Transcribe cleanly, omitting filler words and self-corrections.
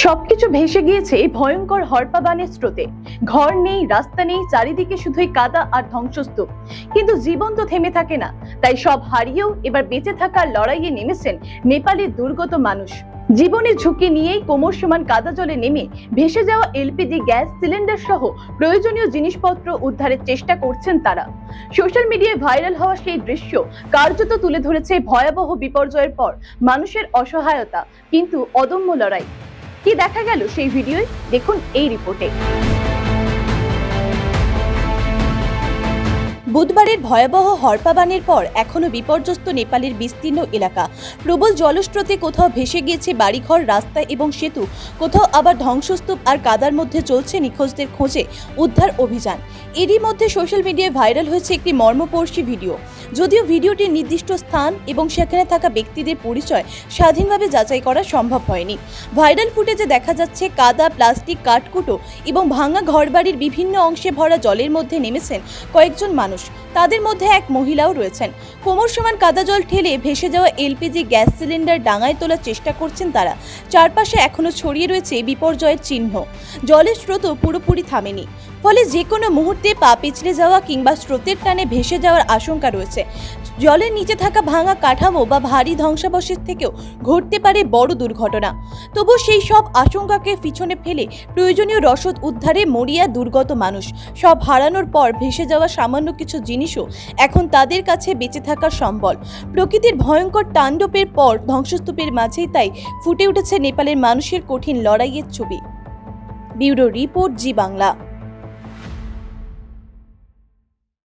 সবকিছু ভেসে গিয়েছে এই ভয়ঙ্কর হরপাবানের স্রোতে। ঘর নেই, রাস্তা নেই, চারিদিকে শুধুই কাদা আর ধ্বংসস্তূপ। কিন্তু জীবন তো থেমে থাকে না, তাই সব হারিয়েও এবার বেঁচে থাকার লড়াইয়ে নেমেছেন নেপালের দুর্গত মানুষ। জীবনের ঝুঁকি নিয়েই কোমর সমান কাদা জলে নেমে ভেসে যাওয়া এলপিজি গ্যাস সিলিন্ডার সহ প্রয়োজনীয় জিনিসপত্র উদ্ধারের চেষ্টা করছেন তারা। সোশ্যাল মিডিয়ায় ভাইরাল হওয়া সেই দৃশ্য কার্যত তুলে ধরেছে ভয়াবহ বিপর্যয়ের পর মানুষের অসহায়তা কিন্তু অদম্য লড়াই। কি দেখা গেল সেই ভিডিওয়, দেখুন এই রিপোর্টে। বুধবারের ভয়াবহ হরপাবানের পর এখনো বিপর্যস্ত নেপালের বিস্তীর্ণ এলাকা। প্রবল জলস্রোতে কোথাও ভেসে গিয়েছে বাড়িঘর, রাস্তা এবং সেতু, কোথাও আবার ধ্বংসস্তূপ আর কাদার মধ্যে চলছে নিখোঁজদের খোঁজে উদ্ধার অভিযান। এরই মধ্যে সোশ্যাল মিডিয়ায় ভাইরাল হয়েছে একটি মর্মস্পর্শী ভিডিও। যদিও ভিডিওটির নির্দিষ্ট স্থান এবং সেখানে থাকা ব্যক্তিদের পরিচয় স্বাধীনভাবে যাচাই করা সম্ভব হয়নি। ভাইরাল ফুটেজে দেখা যাচ্ছে কাদা, প্লাস্টিক, কাঠকুটো এবং ভাঙা ঘরবাড়ির বিভিন্ন অংশে ভরা জলের মধ্যে নেমেছেন কয়েকজন মানুষ। তাদের মধ্যে এক মহিলাও রয়েছেন। কোমর সমান কাদা জল ঠেলে ভেসে যাওয়া এলপিজি গ্যাস সিলিন্ডার ডাঙায় তোলার চেষ্টা করছেন তারা। চারপাশে এখনো ছড়িয়ে রয়েছে বিপর্যয়ের চিহ্ন। জলের স্রোতও পুরোপুরি থামেনি, ফলে যে কোনো মুহূর্তে পা পিছলে যাওয়া কিংবা স্রোতের টানে ভেসে যাওয়ার আশঙ্কা রয়েছে। জলের নিচে থাকা ভাঙা কাঠামো বা ভারী ধ্বংসাবশেষ থেকেও ঘটতে পারে বড় দুর্ঘটনা। তবু সেই সব আশঙ্কাকে পিছনে ফেলে প্রয়োজনীয় রসদ উদ্ধারে মরিয়া দুর্গত মানুষ। সব হারানোর পর ভেসে যাওয়া সামান্য কিছু জিনিসও এখন তাদের কাছে বেঁচে থাকার সম্বল। প্রকৃতির ভয়ঙ্কর তাণ্ডবের পর ধ্বংসস্তূপের মাঝেই তাই ফুটে উঠেছে নেপালের মানুষের কঠিন লড়াইয়ের ছবি। ব্যুরো রিপোর্ট, জি বাংলা।